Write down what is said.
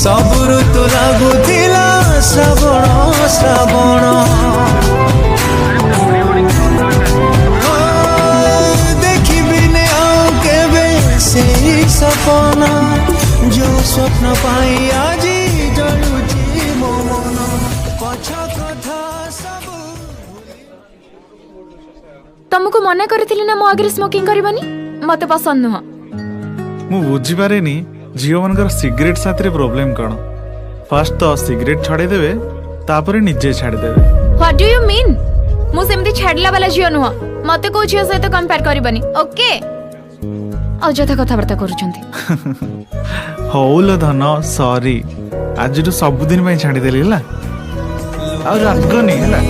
सब ऋतु लागुला श्रावण श्रावण देखिबिने आउ केबे से सपना जो स्वप्न पाई आज जलुची मो मन पछ कथा सब तुमको मना करथिली ना मो आगे स्मोकिंग करबानी मते पसंद नुह मु बुझी पारेनी झील मानकर सिगरेट साथी प्रॉब्लम कौन फास्ट तो सिगरेट छाड़ी देवे तापर निजे छाड़ी देवे व्हाट डू यू मीन मु सेमती छाडला वाला झियो नुह मते को झियो सहित कंपेयर करबानी ओके अजथा कथा वार्ता करूछंती हौल धन सॉरी आज सबुदिन छाड़ी देली आ रागनी है